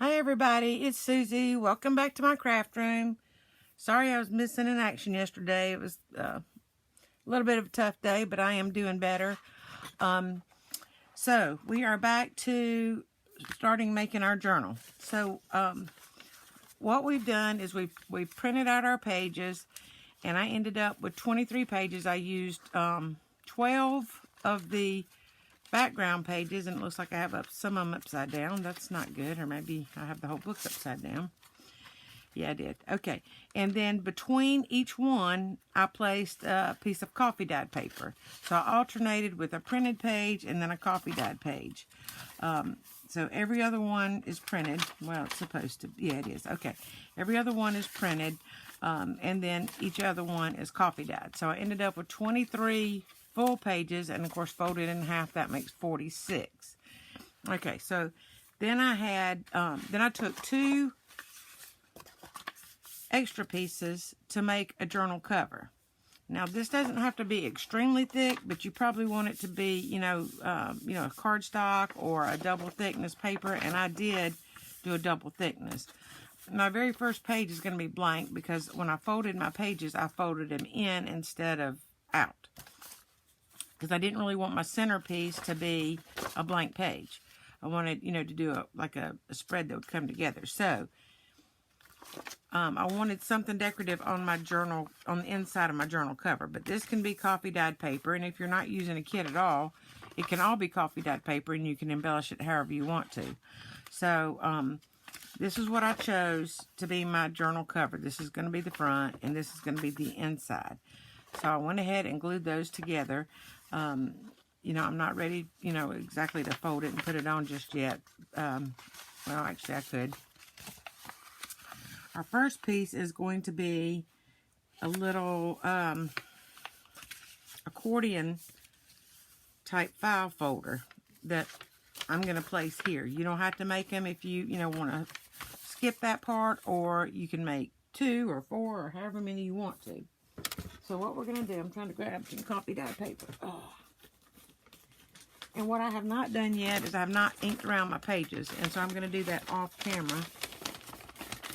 Hi everybody, it's Susie. Welcome back to my craft room. Sorry I was missing in action yesterday. It was a little bit of a tough day, but I am doing better. So we are back to starting making our journal. So what we've done is we've printed out our pages, and I ended up with 23 pages. I used 12 of the background pages, and it looks like I have some of them upside down. That's not good. Or maybe I have the whole book upside down. Yeah, I did. Okay. And then between each one, I placed a piece of coffee dyed paper. So I alternated with a printed page and then a coffee dyed page. So every other one is printed. Well, it's supposed to. Yeah, it is. Okay. Every other one is printed. And then each other one is coffee dyed. So I ended up with 23 full pages, and of course folded in half, that makes 46. Okay, so then I took 2 extra pieces to make a journal cover. Now this doesn't have to be extremely thick, but you probably want it to be, a cardstock or a double thickness paper, and I did do a double thickness. My very first page is going to be blank because when I folded my pages, I folded them in instead of out, because I didn't really want my centerpiece to be a blank page. I wanted, to do a spread that would come together. So, I wanted something decorative on my journal, on the inside of my journal cover. But this can be coffee dyed paper, and if you're not using a kit at all, it can all be coffee dyed paper, and you can embellish it however you want to. So, this is what I chose to be my journal cover. This is going to be the front, and this is going to be the inside. So I went ahead and glued those together. I'm not ready, exactly to fold it and put it on just yet. Well, actually I could. Our first piece is going to be a little accordion type file folder that I'm going to place here. You don't have to make them if you, want to skip that part, or you can make 2 or 4 or however many you want to. So what we're going to do, I'm trying to grab some coffee dyed paper. Oh. And what I have not done yet is I have not inked around my pages. And so I'm going to do that off camera.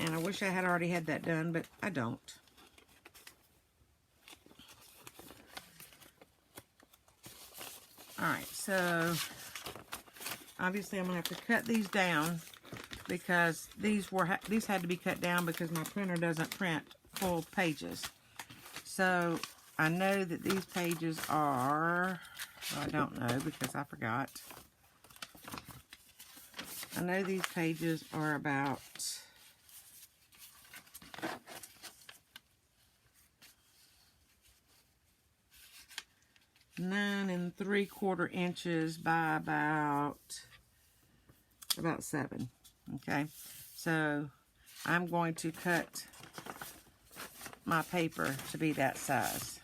And I wish I had already had that done, but I don't. Alright, so obviously I'm going to have to cut these down, because these had to be cut down because my printer doesn't print full pages. So I know that these pages are, well, I don't know because I forgot. I know these pages are about 9 3/4 inches by about 7. Okay, so I'm going to cut my paper to be that size.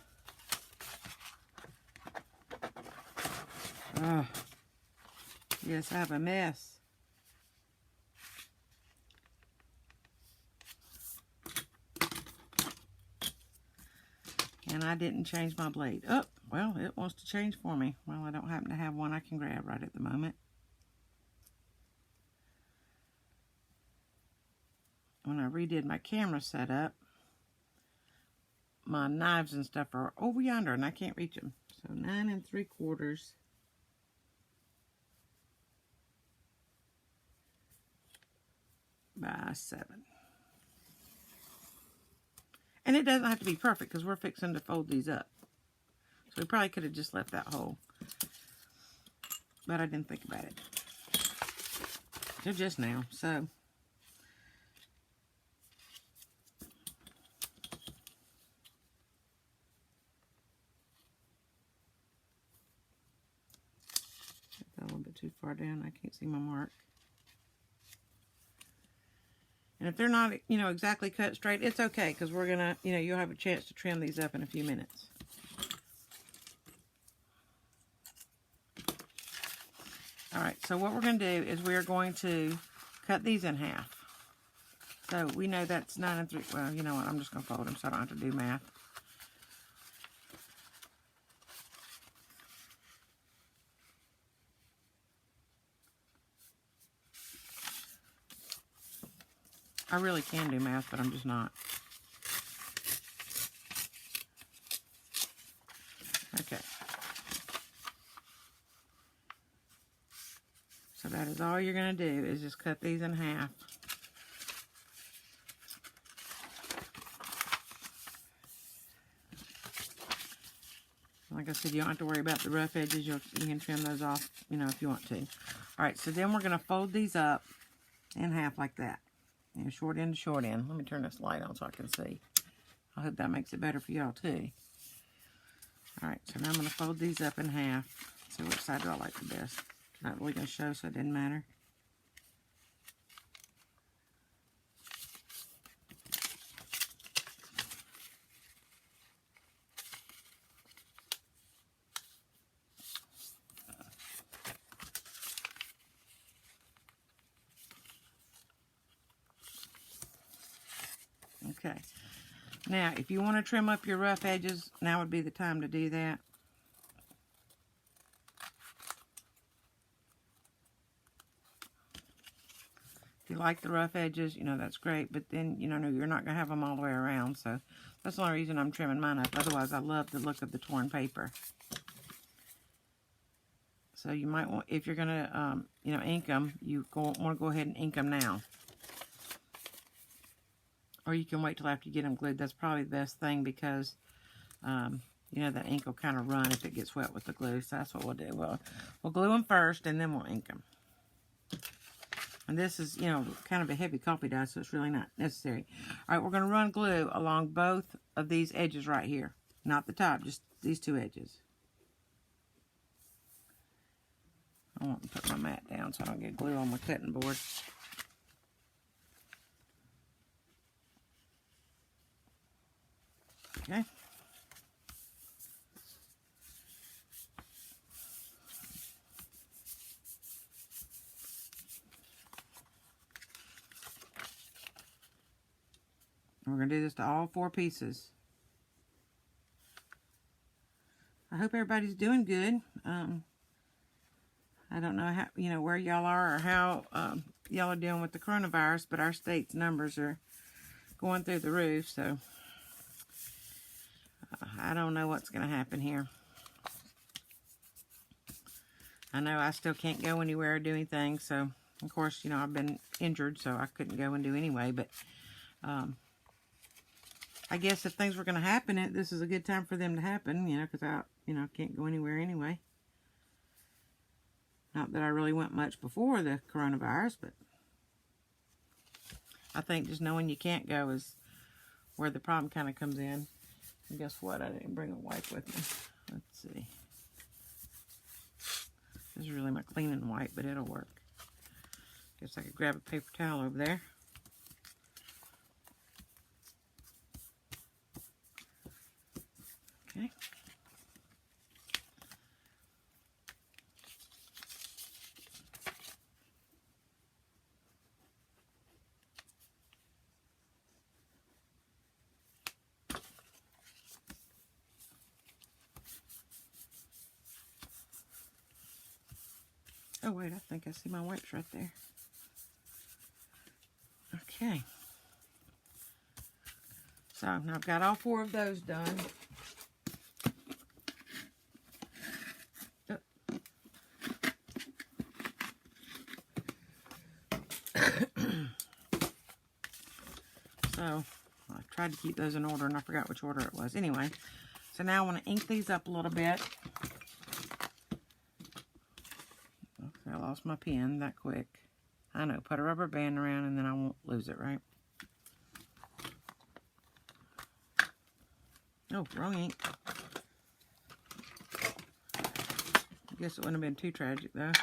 Oh, yes, I have a mess. And I didn't change my blade. Oh, well, it wants to change for me. Well, I don't happen to have one I can grab right at the moment. When I redid my camera setup, my knives and stuff are over yonder and I can't reach them. So 9 3/4 by 7. And it doesn't have to be perfect because we're fixing to fold these up. So we probably could have just left that hole. But I didn't think about it. So just now. So a little bit too far down. I can't see my mark. And if they're not, exactly cut straight, it's okay, because we're going to, you'll have a chance to trim these up in a few minutes. All right, so what we're going to do is we're going to cut these in half. So we know that's 9 3, well, you know what, I'm just going to fold them so I don't have to do math. I really can do math, but I'm just not. Okay. So that is all you're going to do, is just cut these in half. Like I said, you don't have to worry about the rough edges. You can trim those off, you know, if you want to. All right, so then we're going to fold these up in half like that. You know, short end to short end. Let me turn this light on so I can see. I hope that makes it better for y'all too. All right, so now I'm going to fold these up in half. See which side do I like the best. Not really going to show, so it didn't matter. Okay. Now, if you want to trim up your rough edges, now would be the time to do that. If you like the rough edges, you know, that's great, but then, you know, you're not going to have them all the way around, so that's the only reason I'm trimming mine up. Otherwise, I love the look of the torn paper. So you might want, if you're going to, you know, ink them, you want to go ahead and ink them now. Or you can wait till after you get them glued. That's probably the best thing because, you know, the ink will kind of run if it gets wet with the glue. So that's what we'll do. We'll glue them first and then we'll ink them. And this is, you know, kind of a heavy coffee dye, so it's really not necessary. All right, we're going to run glue along both of these edges right here. Not the top, just these two edges. I want to put my mat down so I don't get glue on my cutting board. Okay. We're going to do this to all 4 pieces. I hope everybody's doing good. I don't know how, you know, where y'all are or how y'all are dealing with the coronavirus, but our state's numbers are going through the roof, so I don't know what's going to happen here. I know I still can't go anywhere or do anything, so of course, you know, I've been injured, so I couldn't go and do anyway, but I guess if things were going to happen, this is a good time for them to happen, you know, because I, you know, can't go anywhere anyway. Not that I really went much before the coronavirus, but I think just knowing you can't go is where the problem kind of comes in. And guess what? I didn't bring a wipe with me. Let's see. This is really my cleaning wipe, but it'll work. Guess I could grab a paper towel over there. Okay. Oh wait, I think I see my wipes right there. Okay. So now I've got all 4 of those done. So I tried to keep those in order and I forgot which order it was. Anyway, so now I want to ink these up a little bit. Okay, I lost my pen that quick. I know, put a rubber band around and then I won't lose it, right? Oh, wrong ink. I guess it wouldn't have been too tragic though.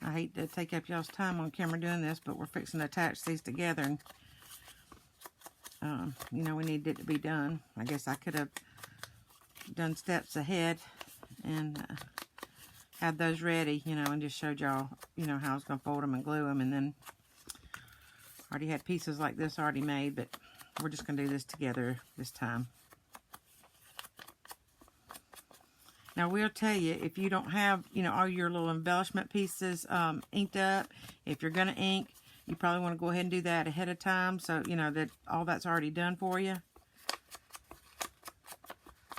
I hate to take up y'all's time on camera doing this, but we're fixing to attach these together, and you know, we need it to be done. I guess I could have done steps ahead and had those ready, you know, and just showed y'all, you know, how I was going to fold them and glue them, and then Already had pieces like this already made, but we're just going to do this together this time. Now, we'll tell you, if you don't have, you know, all your little embellishment pieces inked up, if you're going to ink, you probably want to go ahead and do that ahead of time, so, you know, that all that's already done for you.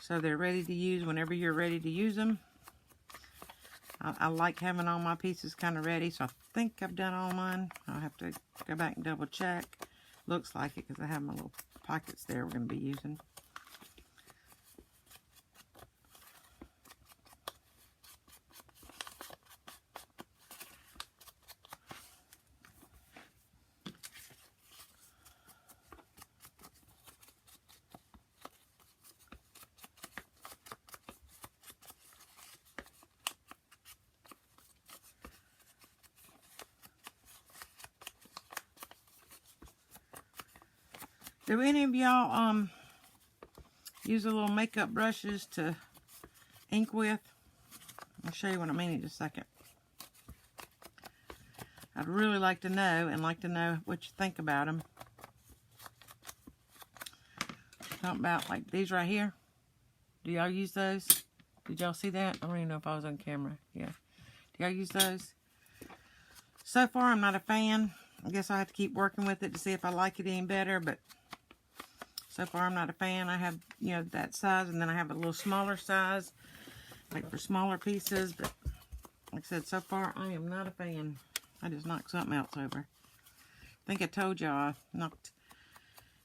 So they're ready to use whenever you're ready to use them. I like having all my pieces kind of ready, so I think I've done all mine. I'll have to go back and double check. Looks like it because I have my little pockets there we're going to be using. Do any of y'all use the little makeup brushes to ink with? I'll show you what I mean in just a second. I'd really like to know, and like to know what you think about them. Talking about like these right here. Do y'all use those? Did y'all see that? I don't even know if I was on camera. Yeah. Do y'all use those? So far, I'm not a fan. I guess I have to keep working with it to see if I like it any better, but so far I'm not a fan. I have, you know, that size, and then I have a little smaller size, like for smaller pieces, but like I said, so far I am not a fan. I just knocked something else over. I think I told y'all I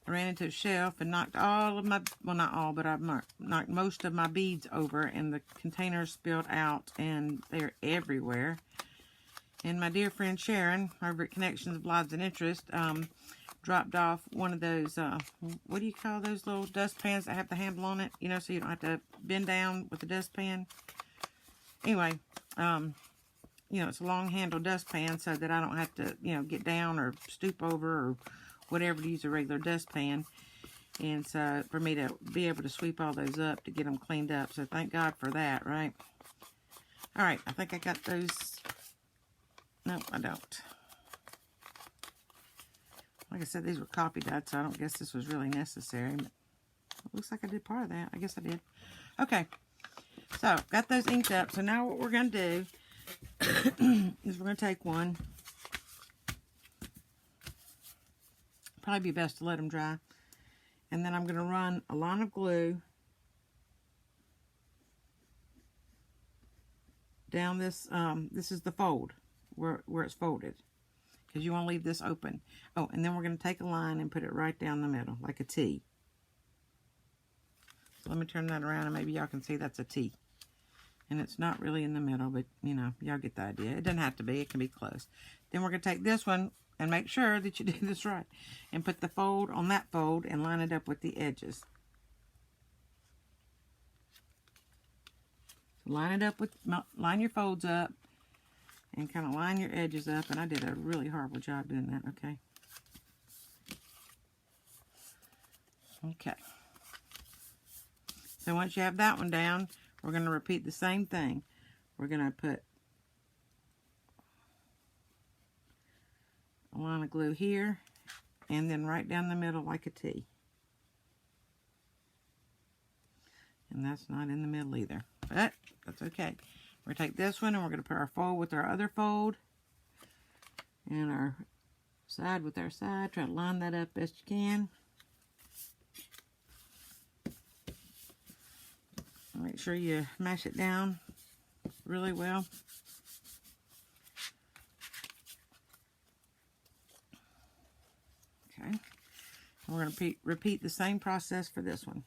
ran into a shelf and knocked all of my, well, not all, but I've knocked most of my beads over, and the containers spilled out, and they're everywhere. And my dear friend Sharon, over at Connections of Lives and Interest, dropped off one of those, what do you call those little dustpans that have the handle on it? You know, so you don't have to bend down with the dustpan. Anyway, you know, it's a long handle dustpan so that I don't have to, you know, get down or stoop over or whatever to use a regular dustpan. And so for me to be able to sweep all those up to get them cleaned up. So thank God for that, right? All right, I think I got those. No, I don't. Like I said, these were copy dyed, so I don't guess this was really necessary. But it looks like I did part of that. I guess I did. Okay. So, got those inked up. So now what we're going to do is we're going to take one. Probably be best to let them dry. And then I'm going to run a line of glue down this, this is the fold, where it's folded. Because you want to leave this open. Oh, and then we're going to take a line and put it right down the middle, like a T. So let me turn that around, and maybe y'all can see that's a T. And it's not really in the middle, but, you know, y'all get the idea. It doesn't have to be. It can be close. Then we're going to take this one and make sure that you do this right. And put the fold on that fold and line it up with the edges. So line it up with, line your folds up. And kind of line your edges up. And I did a really horrible job doing that, okay? Okay. So once you have that one down, we're going to repeat the same thing. We're going to put a line of glue here, and then right down the middle like a T. And that's not in the middle either, but that's okay. We're going to take this one, and we're going to put our fold with our other fold, and our side with our side. Try to line that up best you can. Make sure you mash it down really well. Okay. And we're going to repeat the same process for this one.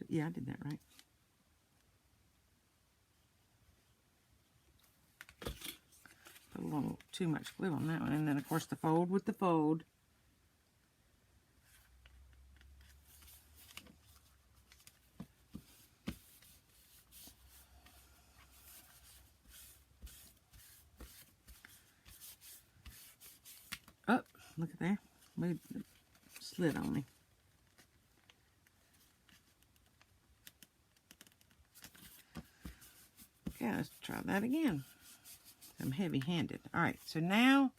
Yeah, I did that right. Put a little too much glue on that one. And then, of course, the fold with the fold. Oh, look at there. It slid on me. Okay, let's try that again. I'm heavy-handed. All right, so now,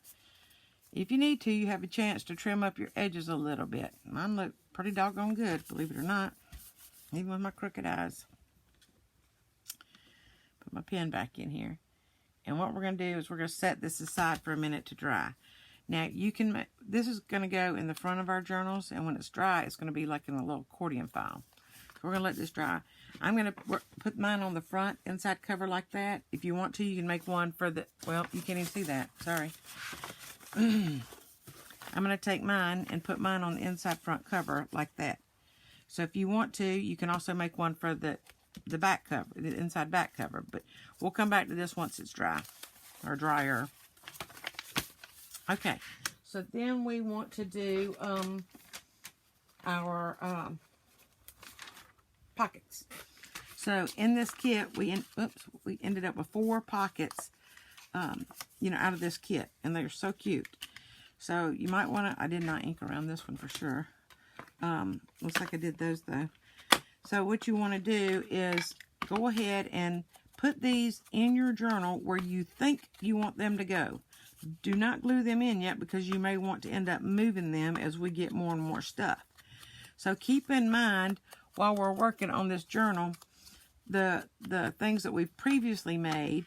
if you need to, you have a chance to trim up your edges a little bit. Mine look pretty doggone good, believe it or not, even with my crooked eyes. Put my pen back in here. And what we're going to do is we're going to set this aside for a minute to dry. Now, you can, this is going to go in the front of our journals, and when it's dry, it's going to be like in a little accordion file. So we're going to let this dry. I'm going to put mine on the front inside cover like that. If you want to, you can make one for the, well, you can't even see that. Sorry. I'm going to take mine and put mine on the inside front cover like that. So if you want to, you can also make one for the back cover, the inside back cover. But we'll come back to this once it's dry, or drier. Okay, so then we want to do our pockets. So in this kit, we ended up with 4 pockets, you know, out of this kit, and they're so cute. So you might want to, I did not ink around this one for sure. Looks like I did those though. So what you want to do is go ahead and put these in your journal where you think you want them to go. Do not glue them in yet, because you may want to end up moving them as we get more and more stuff. So keep in mind, while we're working on this journal, the things that we've previously made,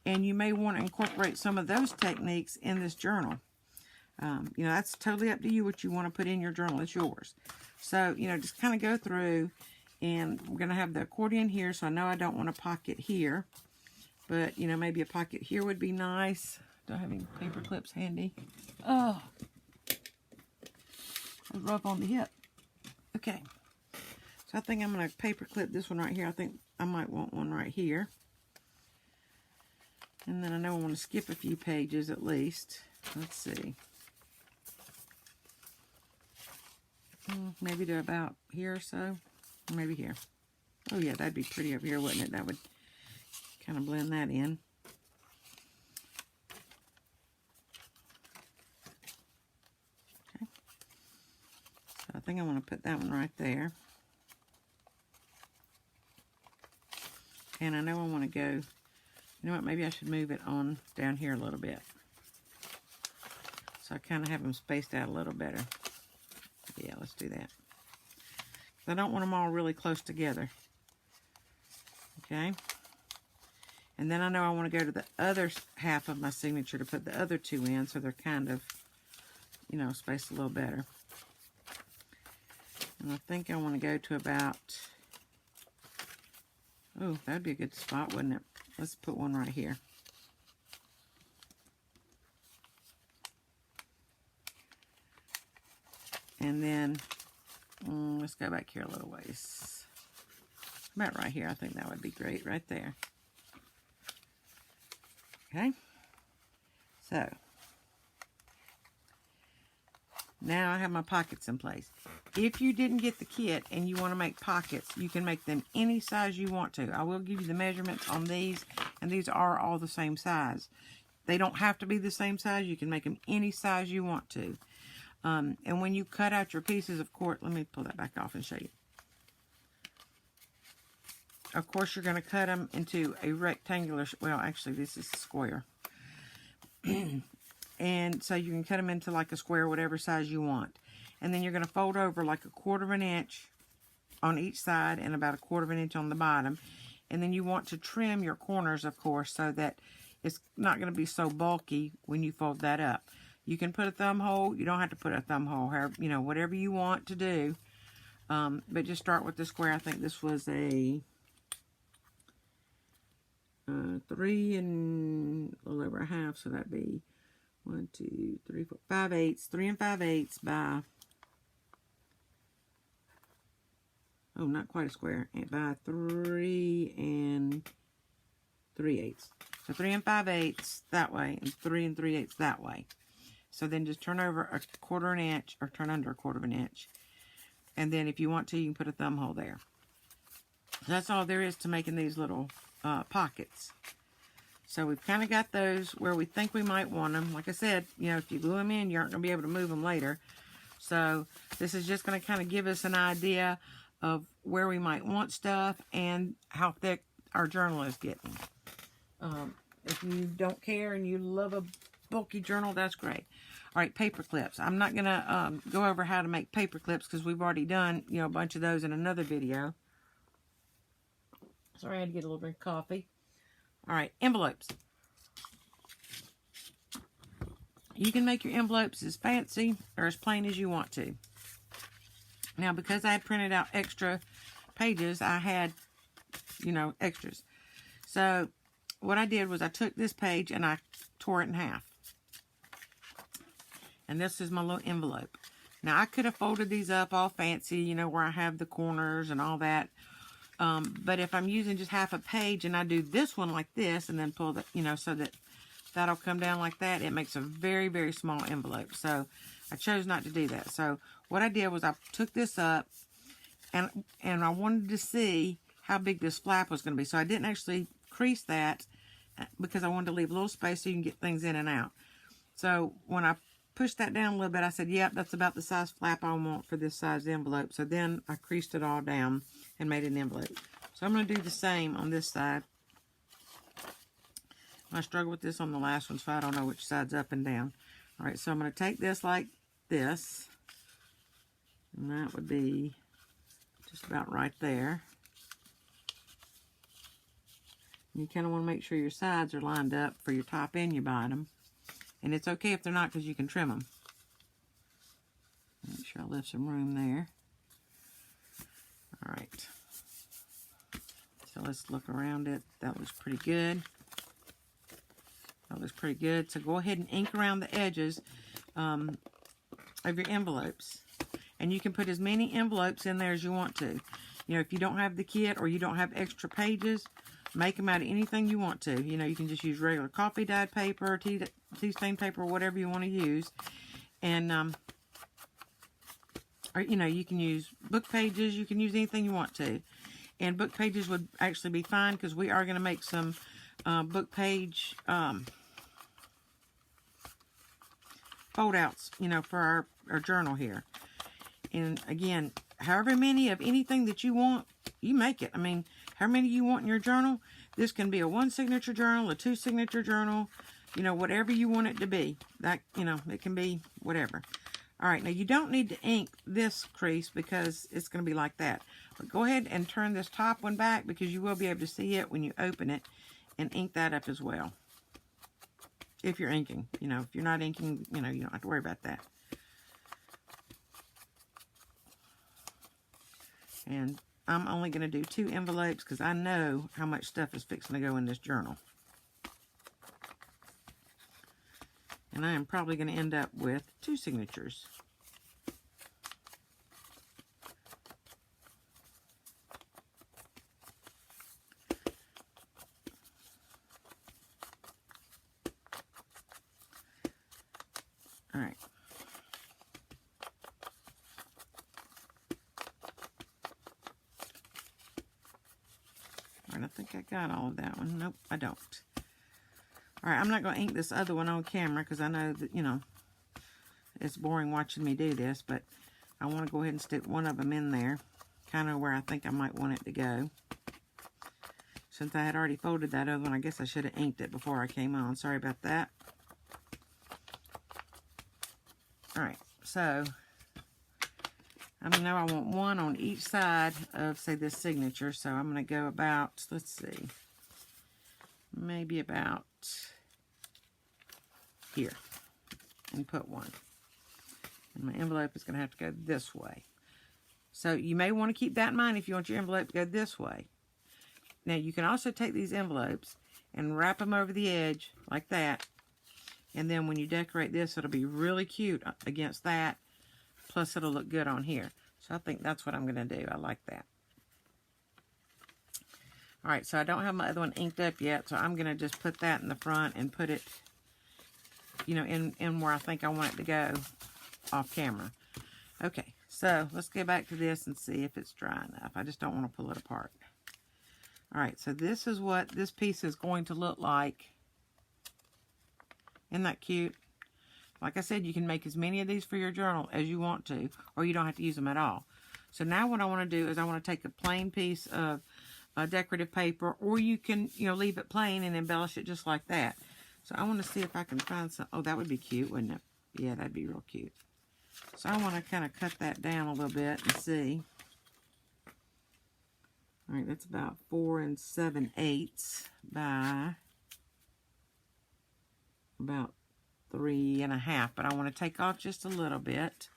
and you may want to incorporate some of those techniques in this journal. You know, that's totally up to you what you want to put in your journal. It's yours. So, you know, just kind of go through, and we're going to have the accordion here, so I know I don't want a pocket here, but, you know, maybe a pocket here would be nice. Do I have any paper clips handy? Oh, it's rough on the hip. Okay, so I think I'm going to paper clip this one right here. I think I might want one right here. And then I know I want to skip a few pages at least. Let's see. Maybe to about here or so. Or maybe here. Oh yeah, that'd be pretty up here, wouldn't it? That would kind of blend that in. Okay. So I think I want to put that one right there. And I know I want to go, you know what, maybe I should move it on down here a little bit. So I kind of have them spaced out a little better. Yeah, let's do that. I don't want them all really close together. Okay. And then I know I want to go to the other half of my signature to put the other 2 in, so they're kind of, you know, spaced a little better. And I think I want to go to about, oh, that'd be a good spot, wouldn't it? Let's put one right here. And then, let's go back here a little ways. About right here, I think that would be great, right there. Okay. So, now I have my pockets in place. If you didn't get the kit and you want to make pockets, you can make them any size you want to. I will give you the measurements on these, and these are all the same size. They don't have to be the same size. You can make them any size you want to. And when you cut out your pieces, of course, let me pull that back off and show you. Of course, you're going to cut them into a rectangular, well, actually, this is square. And so you can cut them into like a square, whatever size you want. And then you're going to fold over like 1/4 inch on each side and about 1/4 inch on the bottom. And then you want to trim your corners, of course, so that it's not going to be so bulky when you fold that up. You can put a thumb hole. You don't have to put a thumb hole, you know, whatever you want to do. But just start with the square. I think this was a 3 and a little over a half, so that'd be 1, 2, 3, 4, 5/8, 3 5/8 by, oh, not quite a square, by 3 3/8. So 3 5/8 that way, and 3 3/8 that way. So then just turn over 1/4 inch, or turn under 1/4 inch. And then if you want to, you can put a thumb hole there. So that's all there is to making these little pockets. So we've kind of got those where we think we might want them. Like I said, you know, if you glue them in, you aren't going to be able to move them later. So this is just going to kind of give us an idea of where we might want stuff and how thick our journal is getting. If you don't care and you love a bulky journal, that's great. All right, paper clips. I'm not going to go over how to make paper clips because we've already done, a bunch of those in another video. Sorry, I had to get a little drink of coffee. All right, envelopes. You can make your envelopes as fancy or as plain as you want to. Now, because I had printed out extra pages, I had, extras. So, what I did was I took this page and I tore it in half. And this is my little envelope. Now, I could have folded these up all fancy, where I have the corners and all that. But if I'm using just half a page and I do this one like this and then pull the, so that that'll come down like that, it makes a very, very small envelope. So, I chose not to do that. So, what I did was I took this up and I wanted to see how big this flap was going to be. So, I didn't actually crease that because I wanted to leave a little space so you can get things in and out. So, when I pushed that down a little bit, I said, yep, that's about the size flap I want for this size envelope. So then I creased it all down and made an envelope. So I'm going to do the same on this side. I struggled with this on the last one, so I don't know which side's up and down. All right, so I'm going to take this like this. And that would be just about right there. You kind of want to make sure your sides are lined up for your top and your bottom. And it's okay if they're not because you can trim them. Make sure I left some room there. All right. So let's look around it. That looks pretty good. That looks pretty good. So go ahead and ink around the edges of your envelopes. And you can put as many envelopes in there as you want to. If you don't have the kit or you don't have extra pages, make them out of anything you want to. You can just use regular coffee dyed paper, tea stain paper, whatever you want to use. And, or, you can use book pages. You can use anything you want to. And book pages would actually be fine because we are going to make some book page fold outs, for our journal here. And again, however many of anything that you want, you make it. I mean, how many you want in your journal. This can be a 1 signature journal, a 2 signature journal, whatever you want it to be. That, it can be whatever. All right, now you don't need to ink this crease because it's going to be like that. But go ahead and turn this top one back because you will be able to see it when you open it and ink that up as well. If you're inking, if you're not inking, you don't have to worry about that. And I'm only going to do 2 envelopes because I know how much stuff is fixing to go in this journal. And I am probably going to end up with 2 signatures. All right. I think I got all of that one. Nope, I don't. All right, I'm not going to ink this other one on camera because I know that, it's boring watching me do this, but I want to go ahead and stick one of them in there, kind of where I think I might want it to go. Since I had already folded that other one, I guess I should have inked it before I came on. Sorry about that. All right, so I know I want one on each side of, say, this signature. So I'm going to go about, let's see, maybe about here and put one. And my envelope is going to have to go this way. So you may want to keep that in mind if you want your envelope to go this way. Now you can also take these envelopes and wrap them over the edge like that. And then when you decorate this, it'll be really cute against that. Plus, it'll look good on here. So I think that's what I'm going to do. I like that. All right, so I don't have my other one inked up yet, so I'm going to just put that in the front and put it, in where I think I want it to go off camera. Okay, so let's go back to this and see if it's dry enough. I just don't want to pull it apart. All right, so this is what this piece is going to look like. Isn't that cute? Like I said, you can make as many of these for your journal as you want to, or you don't have to use them at all. So now what I want to do is I want to take a plain piece of decorative paper, or you can, leave it plain and embellish it just like that. So I want to see if I can find some. Oh, that would be cute, wouldn't it? Yeah, that'd be real cute. So I want to kind of cut that down a little bit and see. All right, that's about 4 7/8 by about 3 1/2. But I want to take off just a little bit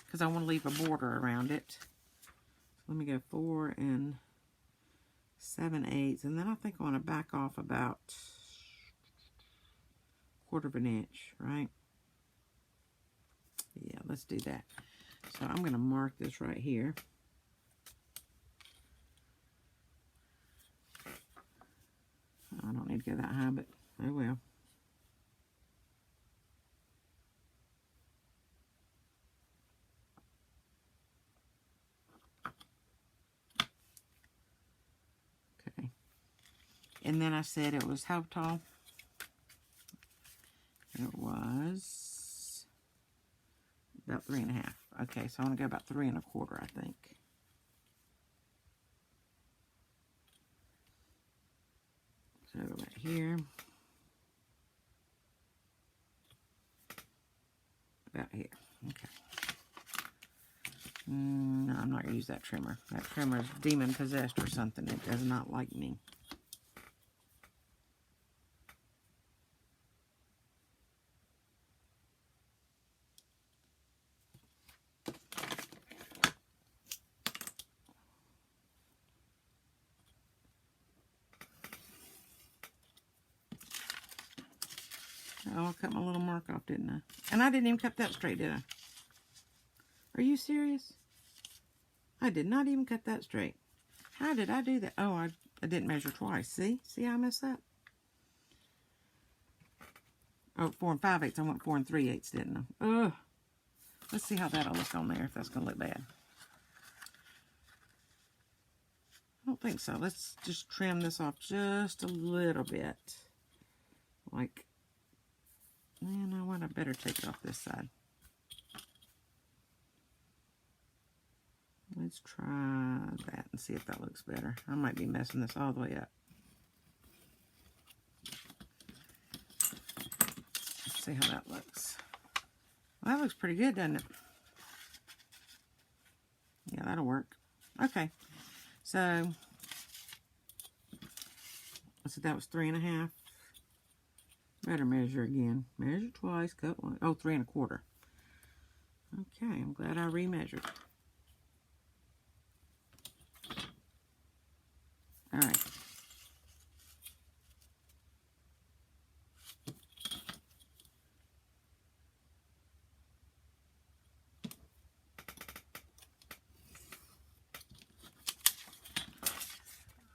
because I want to leave a border around it. Let me go 4 7/8, and then I think I want to back off about 1/4 inch, right? Yeah, let's do that. So I'm going to mark this right here. I don't need to go that high, but oh well. Okay. And then I said it was how tall? It was about 3 1/2. Okay, so I want to go about 3 1/4, I think. So right here. About here. Okay. No, I'm not going to use that trimmer. That trimmer is demon possessed or something. It does not like me. Oh, I cut my little mark off, didn't I? And I didn't even cut that straight, did I? Are you serious? I did not even cut that straight. How did I do that? Oh, I didn't measure twice. See? See how I messed up? Oh, 4 5/8. I went 4 3/8, didn't I? Ugh. Let's see how that'll look on there, if that's going to look bad. I don't think so. Let's just trim this off just a little bit. Like, man, I want to better take it off this side. Let's try that and see if that looks better. I might be messing this all the way up. Let's see how that looks. Well, that looks pretty good, doesn't it? Yeah, that'll work. Okay. So that was 3 1/2. Better measure again. Measure twice, cut one. Oh, 3 1/4. Okay, I'm glad I remeasured. All right.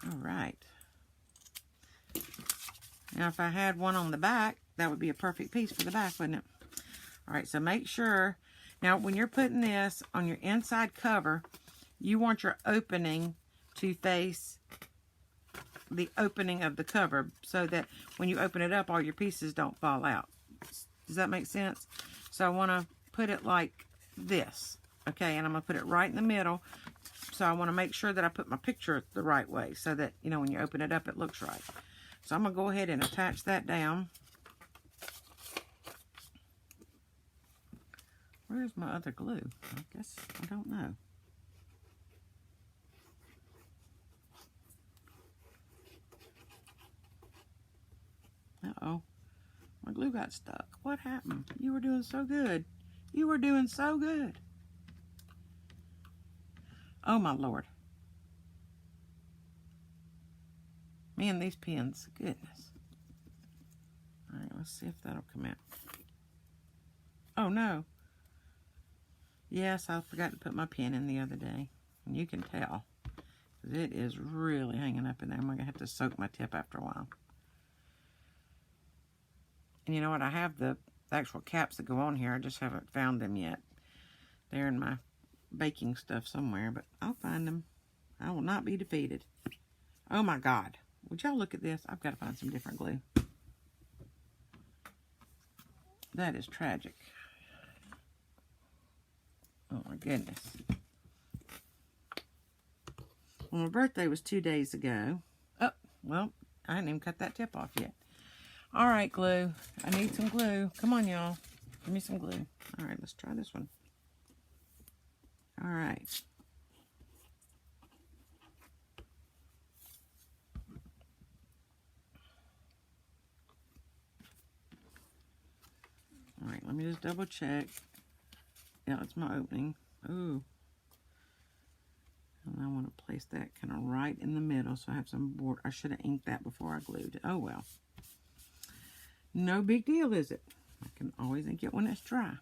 All right. Now, if I had one on the back, that would be a perfect piece for the back, wouldn't it? All right, so make sure. Now, when you're putting this on your inside cover, you want your opening to face the opening of the cover so that when you open it up, all your pieces don't fall out. Does that make sense? So I want to put it like this, okay? And I'm going to put it right in the middle. So I want to make sure that I put my picture the right way so that, when you open it up, it looks right. So I'm going to go ahead and attach that down. Where's my other glue? I guess I don't know. Uh-oh. My glue got stuck. What happened? You were doing so good. You were doing so good. Oh, my Lord. Man, these pins. Goodness. All right, let's see if that'll come out. Oh, no. Yes, I forgot to put my pin in the other day. And you can tell. Because it is really hanging up in there. I'm going to have to soak my tip after a while. And you know what? I have the actual caps that go on here. I just haven't found them yet. They're in my baking stuff somewhere, but I'll find them. I will not be defeated. Oh my God. Would y'all look at this? I've got to find some different glue. That is tragic. Oh my goodness. Well, my birthday was 2 days ago. Oh, well, I didn't even cut that tip off yet. All right, glue. I need some glue. Come on, y'all. Give me some glue. All right, let's try this one. All right. All right, let me just double check. Yeah, that's my opening. Ooh. And I want to place that kind of right in the middle so I have some board. I should have inked that before I glued it. Oh, well. No big deal, is it? I can always ink it when it's dry.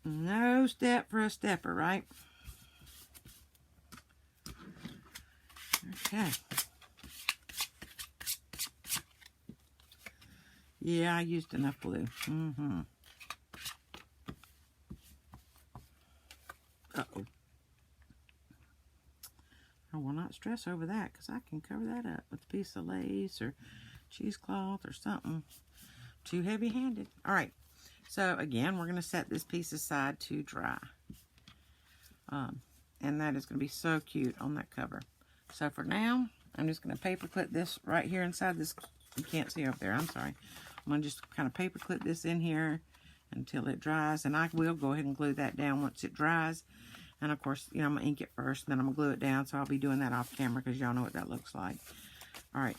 No step for a stepper, right? Okay. Yeah, I used enough glue. Uh-oh. I will not stress over that because I can cover that up with a piece of lace or cheesecloth or something. Too heavy-handed. All right. So, again, we're going to set this piece aside to dry. And that is going to be so cute on that cover. So, for now, I'm just going to paper clip this right here inside this. You can't see up there. I'm sorry. I'm going to just kind of paper clip this in here until it dries. And I will go ahead and glue that down once it dries. And, of course, you know, I'm going to ink it first. Then I'm going to glue it down. So, I'll be doing that off camera because y'all know what that looks like. All right.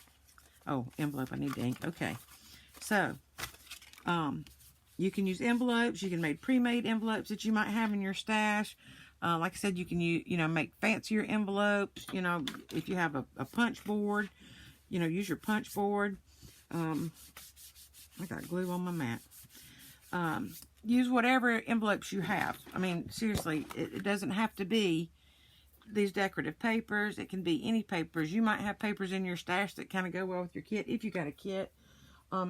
Oh, envelope. I need to ink. Okay. So, you can use envelopes. You can make pre-made envelopes that you might have in your stash. Like I said, you can make fancier envelopes. You know, if you have a punch board, you know, use your punch board. I got glue on my mat. Use whatever envelopes you have. I mean, seriously, it doesn't have to be these decorative papers. It can be any papers. You might have papers in your stash that kind of go well with your kit if you got a kit.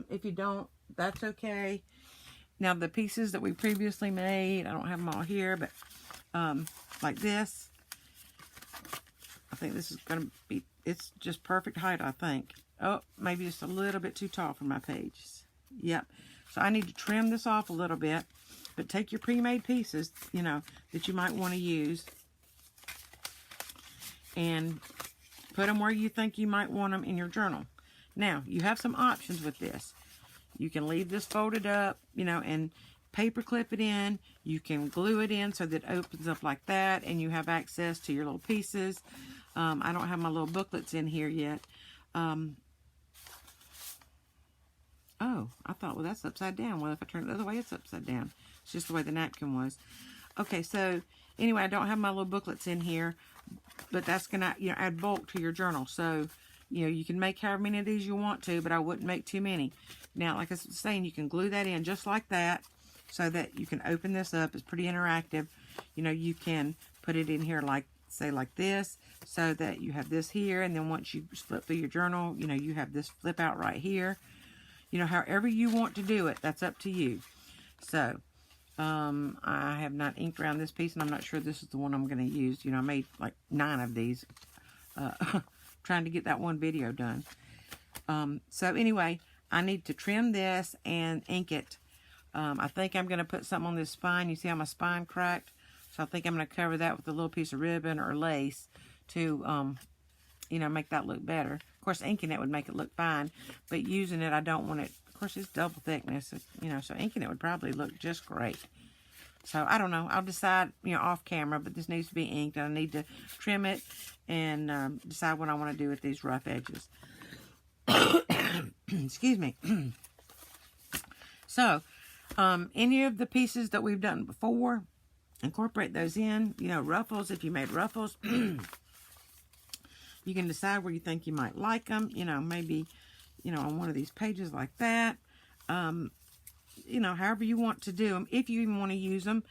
If you don't, that's okay. Now, the pieces that we previously made, I don't have them all here, but like this, I think this is going to be, it's just perfect height, I think. Oh, maybe just a little bit too tall for my pages. Yep. So I need to trim this off a little bit, but take your pre-made pieces, you know, that you might want to use and put them where you think you might want them in your journal. Now, you have some options with this. You can leave this folded up, you know, and paper clip it in. You can glue it in so that it opens up like that and you have access to your little pieces. I don't have my little booklets in here yet. Oh, I thought, well, that's upside down. Well, if I turn it the other way, it's upside down. It's just the way the napkin was. Okay, so anyway, I don't have my little booklets in here, but that's going to, you know, add bulk to your journal. So, you know, you can make however many of these you want to, but I wouldn't make too many. Now, like I was saying, you can glue that in just like that so that you can open this up. It's pretty interactive. You know, you can put it in here like, say, like this, so that you have this here, and then once you flip through your journal, you know, you have this flip out right here. You know, however you want to do it, that's up to you. So, I have not inked around this piece, and I'm not sure this is the one I'm going to use. You know, I made like 9 of these, trying to get that one video done. So anyway, I need to trim this and ink it. I think I'm going to put something on this spine. You see how my spine cracked? So I think I'm going to cover that with a little piece of ribbon or lace to, you know, make that look better. Of course, inking it would make it look fine, but using it, I don't want it. Of course, it's double thickness, you know, so inking it would probably look just great. So, I don't know. I'll decide, you know, off camera, but this needs to be inked. I need to trim it and decide what I want to do with these rough edges. Excuse me. So, any of the pieces that we've done before, incorporate those in. You know, ruffles, if you made ruffles, you can decide where you think you might like them. You know, maybe, you know, on one of these pages like that. You know, however you want to do them. If you even want to use them,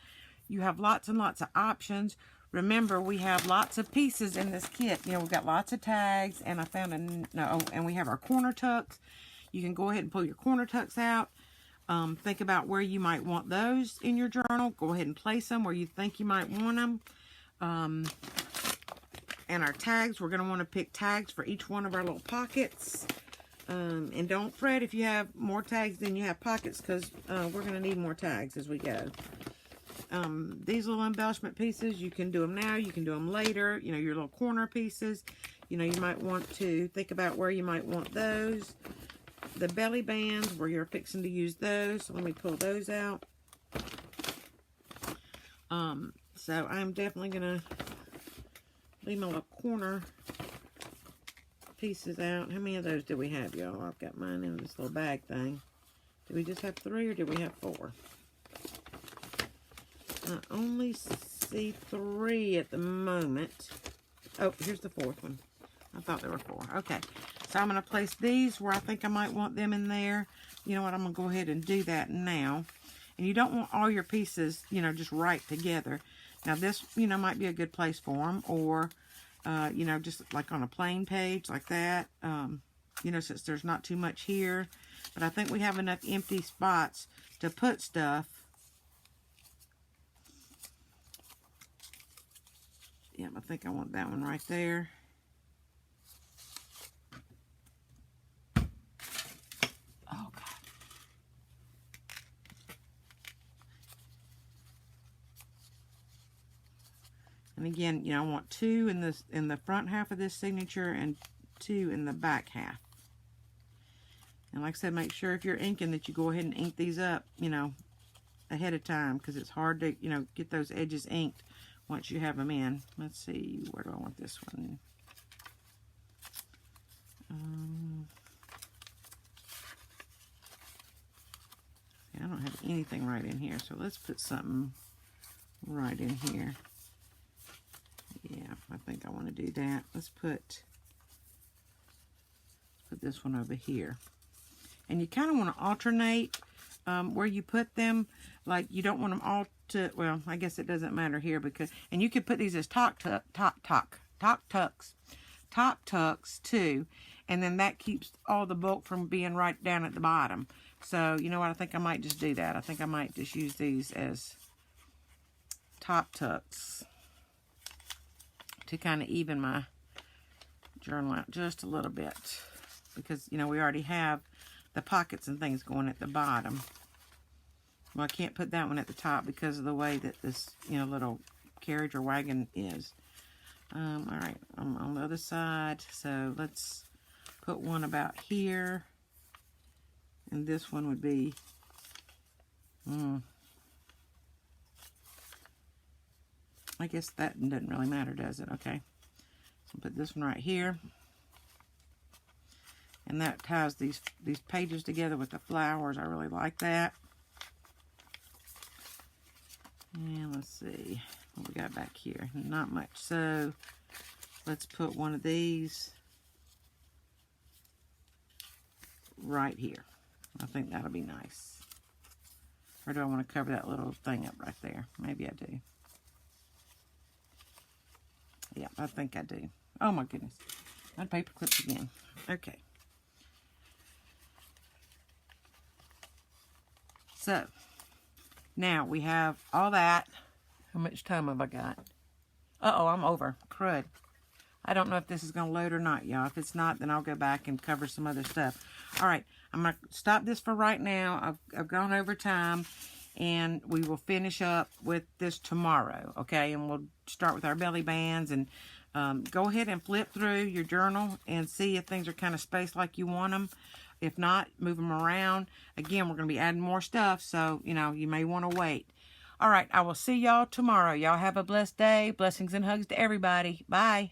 you have lots and lots of options. Remember, we have lots of pieces in this kit. You know, we've got lots of tags, and I found and we have our corner tucks. You can go ahead and pull your corner tucks out. Think about where you might want those in your journal. Go ahead and place them where you think you might want them. And our tags, we're going to want to pick tags for each one of our little pockets. And don't fret if you have more tags than you have pockets, because we're going to need more tags as we go. these little embellishment pieces, you can do them now, you can do them later, you know, your little corner pieces. You know, you might want to think about where you might want those. The belly bands, where you're fixing to use those. So let me pull those out. So I'm definitely going to leave my little corner pieces out. How many of those do we have, y'all? I've got mine in this little bag thing. Do we just have 3 or do we have 4? I only see 3 at the moment. Oh, here's the 4th one. I thought there were 4. Okay. So I'm going to place these where I think I might want them in there. You know what? I'm going to go ahead and do that now. And you don't want all your pieces, you know, just right together. Now this, you know, might be a good place for them. Or, you know, just like on a plain page like that. You know, since there's not too much here. But I think we have enough empty spots to put stuff. Yep, I think I want that one right there. Oh, God. And again, you know, I want 2 in the front half of this signature and 2 in the back half. And like I said, make sure if you're inking that you go ahead and ink these up, you know, ahead of time, because it's hard to, you know, get those edges inked once you have them in. Let's see, where do I want this one? I don't have anything right in here, so let's put something right in here. Yeah, I think I want to do that. Let's put this one over here. And you kind of want to alternate where you put them. Like, you don't want them all to, well, I guess it doesn't matter here because, and you could put these as top tucks too. And then that keeps all the bulk from being right down at the bottom. So, you know what, I think I might just do that. I think I might just use these as top tucks to kind of even my journal out just a little bit. Because, you know, we already have the pockets and things going at the bottom. Well, I can't put that one at the top because of the way that this, you know, little carriage or wagon is. All right, I'm on the other side. So let's put one about here. And this one would be, I guess that doesn't really matter, does it? Okay. So put this one right here. And that ties these pages together with the flowers. I really like that. And let's see what we got back here. Not much. So let's put one of these right here. I think that'll be nice. Or do I want to cover that little thing up right there? Maybe I do. Yeah, I think I do. Oh my goodness. Not paper clips again. Okay. So, now we have all that. How much time have I got? Uh-oh, I'm over. Crud. I don't know if this is going to load or not, y'all. If it's not, then I'll go back and cover some other stuff. All right, I'm going to stop this for right now. I've gone over time, and we will finish up with this tomorrow, okay? And we'll start with our belly bands, and go ahead and flip through your journal and see if things are kind of spaced like you want them. If not, move them around. Again, we're going to be adding more stuff, so, you know, you may want to wait. All right, I will see y'all tomorrow. Y'all have a blessed day. Blessings and hugs to everybody. Bye.